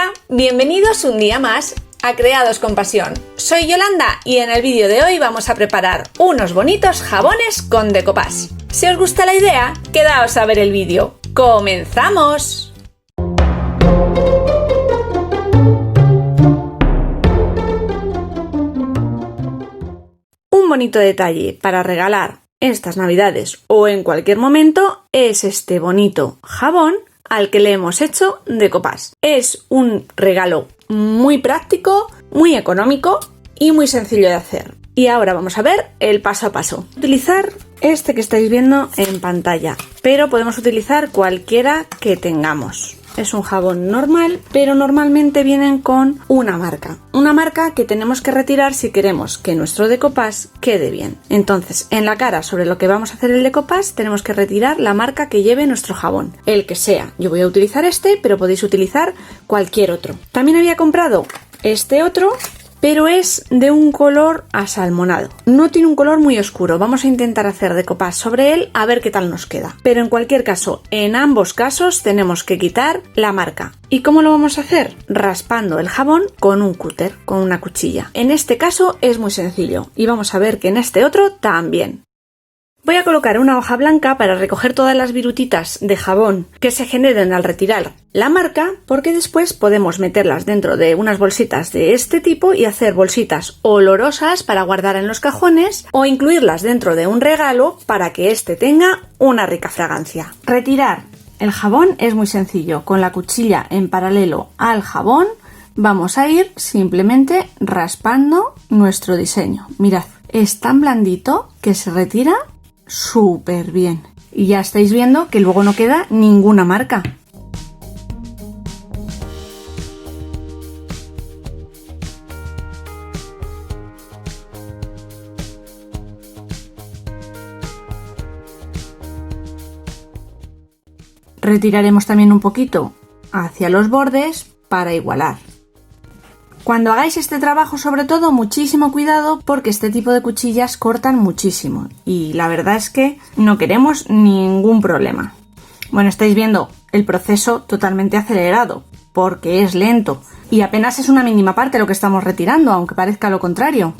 Hola, bienvenidos un día más a Creados con Pasión. Soy Yolanda y en el vídeo de hoy vamos a preparar unos bonitos jabones con decoupage. Si os gusta la idea, quedaos a ver el vídeo. ¡Comenzamos! Un bonito detalle para regalar estas navidades o en cualquier momento es este bonito jabón al que le hemos hecho decoupage. Es un regalo muy práctico, muy económico y muy sencillo de hacer. Y ahora vamos a ver el paso a paso. Utilizar este que estáis viendo en pantalla, pero podemos utilizar cualquiera que tengamos. Es un jabón normal, pero normalmente vienen con una marca. Una marca que tenemos que retirar si queremos que nuestro decoupage quede bien. Entonces, en la cara sobre lo que vamos a hacer el decoupage, tenemos que retirar la marca que lleve nuestro jabón. El que sea. Yo voy a utilizar este, pero podéis utilizar cualquier otro. También había comprado este otro, pero es de un color asalmonado. No tiene un color muy oscuro. Vamos a intentar hacer decoupage sobre él a ver qué tal nos queda. Pero en cualquier caso, en ambos casos tenemos que quitar la marca. ¿Y cómo lo vamos a hacer? Raspando el jabón con un cúter, con una cuchilla. En este caso es muy sencillo y vamos a ver que en este otro también. Voy a colocar una hoja blanca para recoger todas las virutitas de jabón que se generen al retirar la marca, porque después podemos meterlas dentro de unas bolsitas de este tipo y hacer bolsitas olorosas para guardar en los cajones o incluirlas dentro de un regalo para que este tenga una rica fragancia. Retirar el jabón es muy sencillo. Con la cuchilla en paralelo al jabón vamos a ir simplemente raspando nuestro diseño. Mirad, es tan blandito que se retira súper bien. Y ya estáis viendo que luego no queda ninguna marca. Retiraremos también un poquito hacia los bordes para igualar. Cuando hagáis este trabajo, sobre todo, muchísimo cuidado porque este tipo de cuchillas cortan muchísimo y la verdad es que no queremos ningún problema. Bueno, estáis viendo el proceso totalmente acelerado porque es lento y apenas es una mínima parte lo que estamos retirando, aunque parezca lo contrario.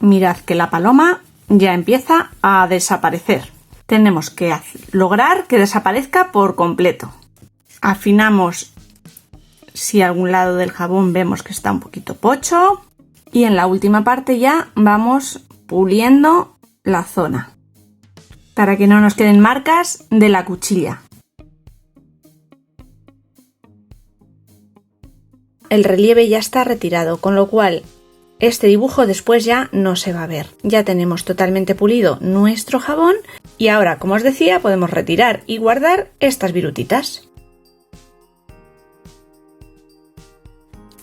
Mirad que la paloma ya empieza a desaparecer. Tenemos que lograr que desaparezca por completo. Afinamos si a algún lado del jabón vemos que está un poquito pocho. Y en la última parte ya vamos puliendo la zona para que no nos queden marcas de la cuchilla. El relieve ya está retirado, con lo cual este dibujo después ya no se va a ver. Ya tenemos totalmente pulido nuestro jabón y ahora, como os decía, podemos retirar y guardar estas virutitas.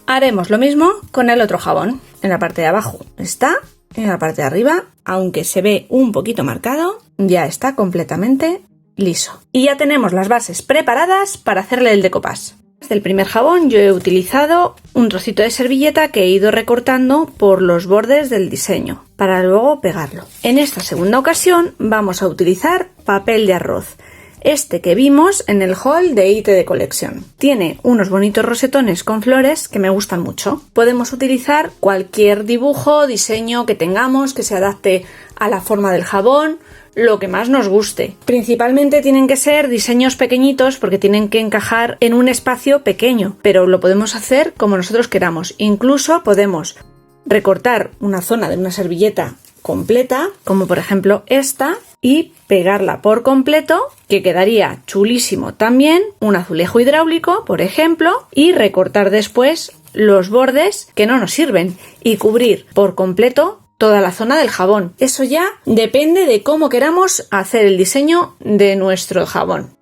Haremos lo mismo con el otro jabón. En la parte de abajo está, en la parte de arriba, aunque se ve un poquito marcado, ya está completamente liso. Y ya tenemos las bases preparadas para hacerle el decoupage. Del primer jabón yo he utilizado un trocito de servilleta que he ido recortando por los bordes del diseño para luego pegarlo. En esta segunda ocasión vamos a utilizar papel de arroz, este que vimos en el haul de IT de colección. Tiene unos bonitos rosetones con flores que me gustan mucho. Podemos utilizar cualquier dibujo o diseño que tengamos que se adapte a la forma del jabón, lo que más nos guste. Principalmente tienen que ser diseños pequeñitos porque tienen que encajar en un espacio pequeño, pero lo podemos hacer como nosotros queramos. Incluso podemos recortar una zona de una servilleta completa, como por ejemplo esta, y pegarla por completo, que quedaría chulísimo también, un azulejo hidráulico, por ejemplo, y recortar después los bordes que no nos sirven y cubrir por completo toda la zona del jabón. Eso ya depende de cómo queramos hacer el diseño de nuestro jabón.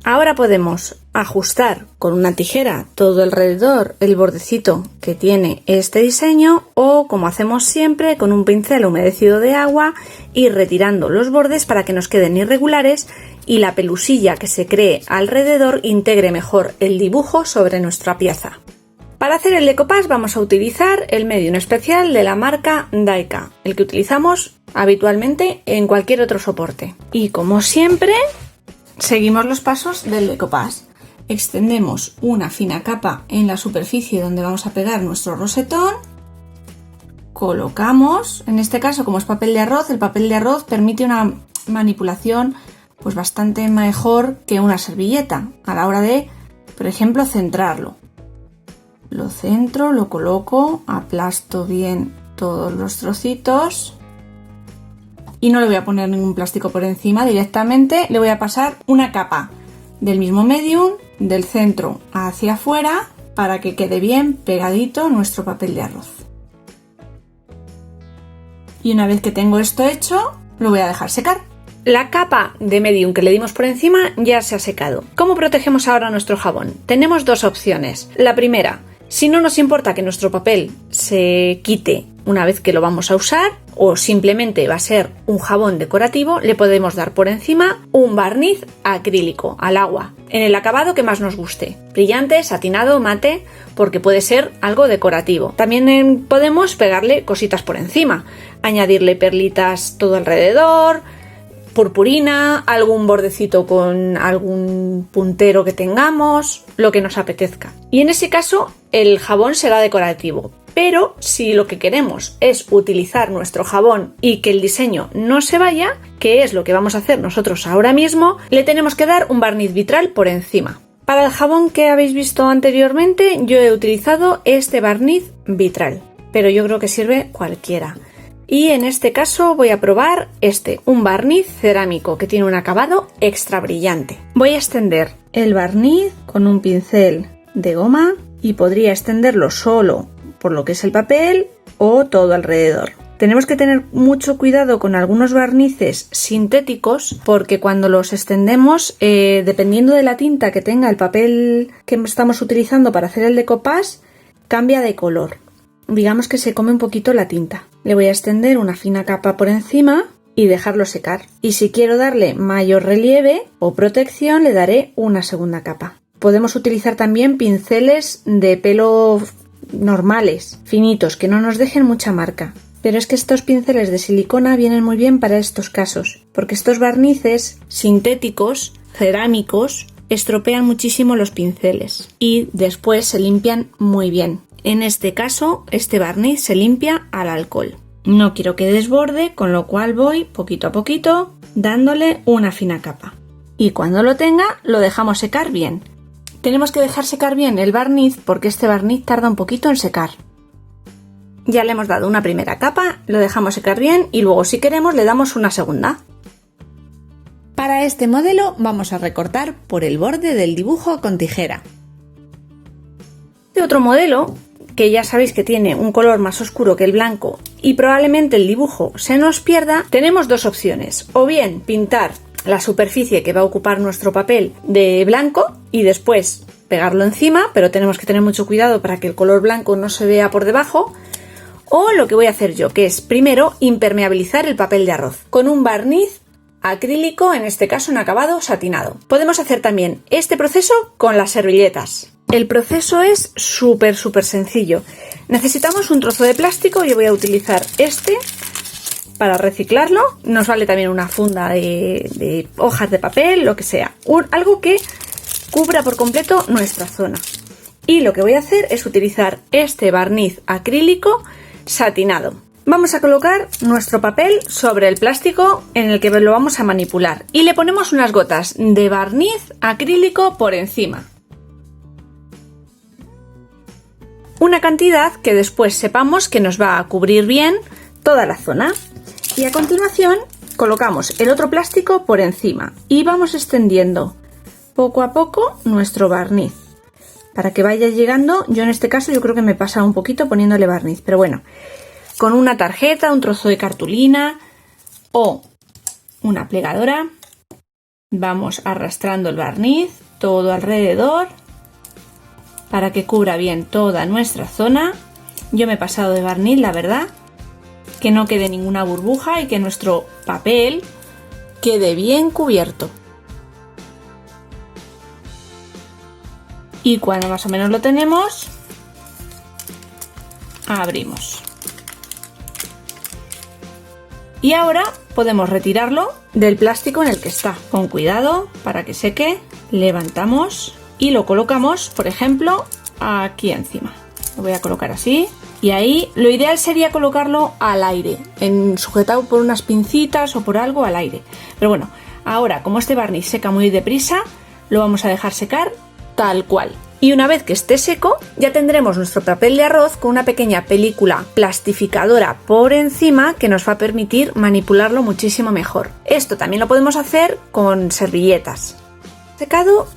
Ahora podemos ajustar con una tijera todo alrededor el bordecito que tiene este diseño, o como hacemos siempre, con un pincel humedecido de agua, ir retirando los bordes para que nos queden irregulares y la pelusilla que se cree alrededor integre mejor el dibujo sobre nuestra pieza. Para hacer el decoupage vamos a utilizar el medium especial de la marca Daika, el que utilizamos habitualmente en cualquier otro soporte. Y como siempre, seguimos los pasos del decoupage. Extendemos una fina capa en la superficie donde vamos a pegar nuestro rosetón. Colocamos, en este caso como es papel de arroz, el papel de arroz permite una manipulación pues bastante mejor que una servilleta a la hora de, por ejemplo, centrarlo. Lo centro, lo coloco, aplasto bien todos los trocitos y no le voy a poner ningún plástico por encima, directamente le voy a pasar una capa del mismo medium del centro hacia afuera para que quede bien pegadito nuestro papel de arroz. Y una vez que tengo esto hecho, lo voy a dejar secar. La capa de medium que le dimos por encima ya se ha secado. ¿Cómo protegemos ahora nuestro jabón? Tenemos dos opciones. La primera, si no nos importa que nuestro papel se quite una vez que lo vamos a usar, o simplemente va a ser un jabón decorativo, le podemos dar por encima un barniz acrílico al agua, en el acabado que más nos guste, brillante, satinado, mate, porque puede ser algo decorativo. También podemos pegarle cositas por encima, añadirle perlitas todo alrededor, purpurina, algún bordecito con algún puntero que tengamos, lo que nos apetezca. Y en ese caso el jabón será decorativo. Pero si lo que queremos es utilizar nuestro jabón y que el diseño no se vaya, que es lo que vamos a hacer nosotros ahora mismo, le tenemos que dar un barniz vitral por encima. Para el jabón que habéis visto anteriormente, yo he utilizado este barniz vitral, pero yo creo que sirve cualquiera. Y en este caso voy a probar un barniz cerámico que tiene un acabado extra brillante. Voy a extender el barniz con un pincel de goma y podría extenderlo solo por lo que es el papel o todo alrededor. Tenemos que tener mucho cuidado con algunos barnices sintéticos porque cuando los extendemos, dependiendo de la tinta que tenga el papel que estamos utilizando para hacer el decoupage, cambia de color. Digamos que se come un poquito la tinta. Le voy a extender una fina capa por encima y dejarlo secar. Y si quiero darle mayor relieve o protección, le daré una segunda capa. Podemos utilizar también pinceles de pelo normales, finitos, que no nos dejen mucha marca. Pero es que estos pinceles de silicona vienen muy bien para estos casos, porque estos barnices sintéticos, cerámicos, estropean muchísimo los pinceles y después se limpian muy bien. En este caso, este barniz se limpia al alcohol. No quiero que desborde, con lo cual voy poquito a poquito dándole una fina capa. Y cuando lo tenga, lo dejamos secar bien. Tenemos que dejar secar bien el barniz porque este barniz tarda un poquito en secar. Ya le hemos dado una primera capa, lo dejamos secar bien y luego si queremos le damos una segunda. Para este modelo vamos a recortar por el borde del dibujo con tijera. De otro modelo, que ya sabéis que tiene un color más oscuro que el blanco y probablemente el dibujo se nos pierda, tenemos dos opciones. O bien pintar la superficie que va a ocupar nuestro papel de blanco y después pegarlo encima, pero tenemos que tener mucho cuidado para que el color blanco no se vea por debajo. O lo que voy a hacer yo, que es primero impermeabilizar el papel de arroz con un barniz acrílico, en este caso en acabado satinado. Podemos hacer también este proceso con las servilletas. El proceso es súper sencillo. Necesitamos un trozo de plástico, yo voy a utilizar este para reciclarlo. Nos vale también una funda de hojas de papel, lo que sea. Algo que cubra por completo nuestra zona. Y lo que voy a hacer es utilizar este barniz acrílico satinado. Vamos a colocar nuestro papel sobre el plástico en el que lo vamos a manipular y le ponemos unas gotas de barniz acrílico por encima. Una cantidad que después sepamos que nos va a cubrir bien toda la zona. Y a continuación colocamos el otro plástico por encima y vamos extendiendo poco a poco nuestro barniz para que vaya llegando. Yo en este caso yo creo que me pasa un poquito poniéndole barniz, pero bueno, con una tarjeta, un trozo de cartulina o una plegadora vamos arrastrando el barniz todo alrededor para que cubra bien toda nuestra zona. Yo me he pasado de barniz, la verdad, que no quede ninguna burbuja y que nuestro papel quede bien cubierto. Y cuando más o menos lo tenemos, abrimos. Y ahora podemos retirarlo del plástico en el que está. Con cuidado para que seque, levantamos y lo colocamos, por ejemplo, aquí encima. Lo voy a colocar así. Y ahí lo ideal sería colocarlo al aire, sujetado por unas pincitas o por algo al aire. Pero bueno, ahora como este barniz seca muy deprisa, lo vamos a dejar secar tal cual. Y una vez que esté seco, ya tendremos nuestro papel de arroz con una pequeña película plastificadora por encima que nos va a permitir manipularlo muchísimo mejor. Esto también lo podemos hacer con servilletas. Secado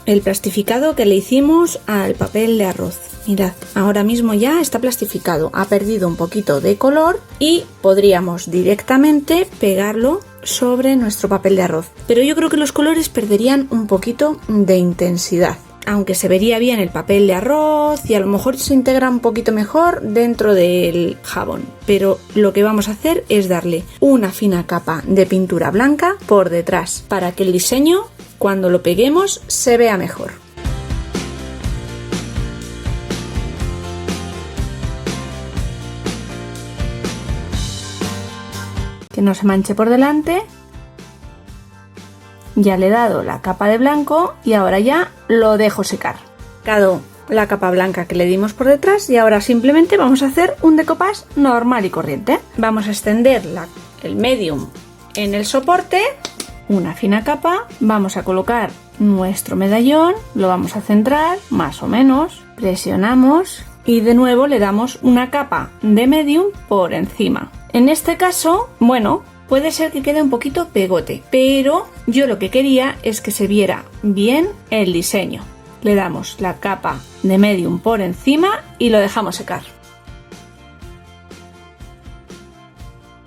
el plastificado que le hicimos al papel de arroz. Mirad, ahora mismo ya está plastificado, ha perdido un poquito de color y podríamos directamente pegarlo sobre nuestro papel de arroz. Pero yo creo que los colores perderían un poquito de intensidad. Aunque se vería bien el papel de arroz y a lo mejor se integra un poquito mejor dentro del jabón. Pero lo que vamos a hacer es darle una fina capa de pintura blanca por detrás para que el diseño, cuando lo peguemos, se vea mejor. Que no se manche por delante. Ya le he dado la capa de blanco y ahora ya lo dejo secar. Secado la capa blanca que le dimos por detrás y ahora simplemente vamos a hacer un decoupage normal y corriente. Vamos a extender el medium en el soporte, una fina capa, vamos a colocar nuestro medallón, lo vamos a centrar más o menos, presionamos y de nuevo le damos una capa de medium por encima. En este caso, bueno, puede ser que quede un poquito pegote, pero yo lo que quería es que se viera bien el diseño. Le damos la capa de medium por encima y lo dejamos secar.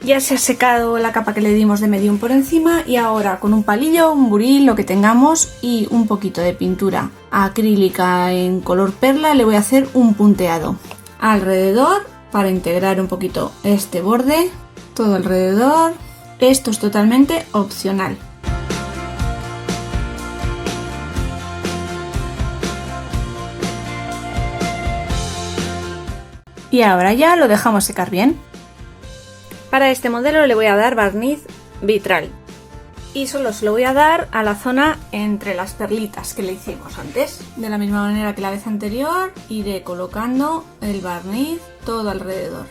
Ya se ha secado la capa que le dimos de medium por encima y ahora con un palillo, un buril, lo que tengamos y un poquito de pintura acrílica en color perla le voy a hacer un punteado alrededor para integrar un poquito este borde, todo alrededor. Esto es totalmente opcional. Y ahora ya lo dejamos secar bien. Para este modelo le voy a dar barniz vitral. Y solo se lo voy a dar a la zona entre las perlitas que le hicimos antes. De la misma manera que la vez anterior, iré colocando el barniz todo alrededor.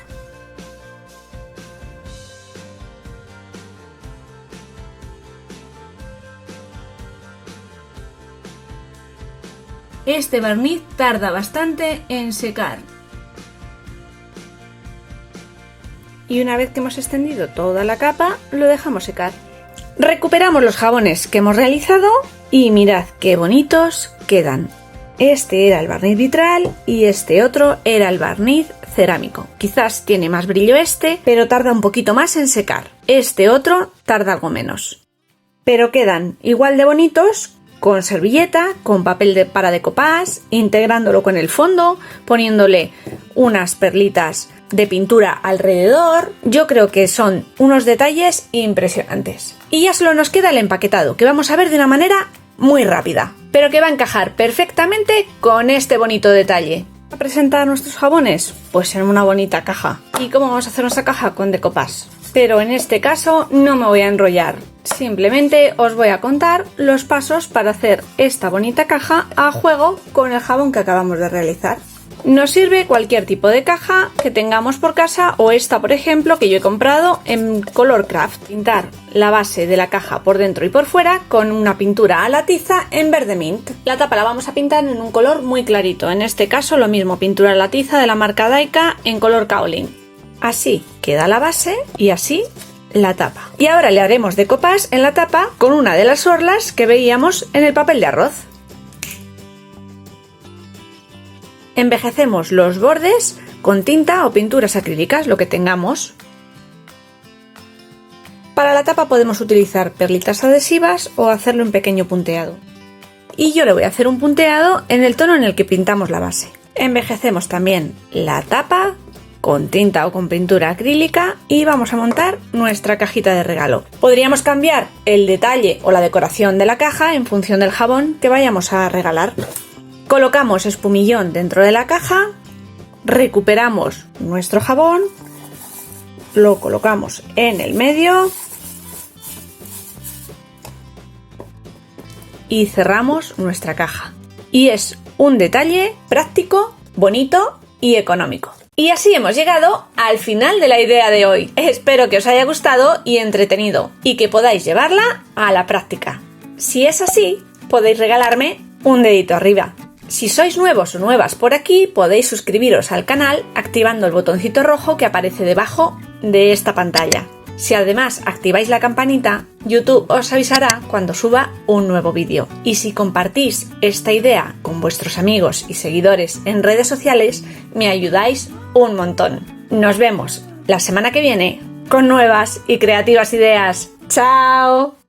Este barniz tarda bastante en secar. Y una vez que hemos extendido toda la capa, lo dejamos secar. Recuperamos los jabones que hemos realizado y mirad qué bonitos quedan. Este era el barniz vitral y este otro era el barniz cerámico. Quizás tiene más brillo este, pero tarda un poquito más en secar. Este otro tarda algo menos. Pero quedan igual de bonitos con servilleta, con papel para decoupage, integrándolo con el fondo, poniéndole unas perlitas de pintura alrededor. Yo creo que son unos detalles impresionantes. Y ya solo nos queda el empaquetado, que vamos a ver de una manera muy rápida, pero que va a encajar perfectamente con este bonito detalle. ¿A presentar nuestros jabones? Pues en una bonita caja. ¿Y cómo vamos a hacer nuestra caja? Con decoupage. Pero en este caso no me voy a enrollar. Simplemente os voy a contar los pasos para hacer esta bonita caja a juego con el jabón que acabamos de realizar. Nos sirve cualquier tipo de caja que tengamos por casa o esta, por ejemplo, que yo he comprado en color craft. Pintar la base de la caja por dentro y por fuera con una pintura a la tiza en verde mint. La tapa la vamos a pintar en un color muy clarito. En este caso lo mismo, pintura a la tiza de la marca Daika en color kaolin. Así queda la base y así la tapa. Y ahora le haremos decoupage en la tapa con una de las orlas que veíamos en el papel de arroz. Envejecemos los bordes con tinta o pinturas acrílicas, lo que tengamos. Para la tapa podemos utilizar perlitas adhesivas o hacerlo en pequeño punteado. y yo le voy a hacer un punteado en el tono en el que pintamos la base. Envejecemos también la tapa con tinta o con pintura acrílica y vamos a montar nuestra cajita de regalo. Podríamos cambiar el detalle o la decoración de la caja en función del jabón que vayamos a regalar. Colocamos espumillón dentro de la caja, recuperamos nuestro jabón, lo colocamos en el medio y cerramos nuestra caja. Y es un detalle práctico, bonito y económico. Y así hemos llegado al final de la idea de hoy. Espero que os haya gustado y entretenido y que podáis llevarla a la práctica. Si es así, podéis regalarme un dedito arriba. Si sois nuevos o nuevas por aquí, podéis suscribiros al canal activando el botoncito rojo que aparece debajo de esta pantalla. Si además activáis la campanita, YouTube os avisará cuando suba un nuevo vídeo. Y si compartís esta idea con vuestros amigos y seguidores en redes sociales, me ayudáis un montón. Nos vemos la semana que viene con nuevas y creativas ideas. ¡Chao!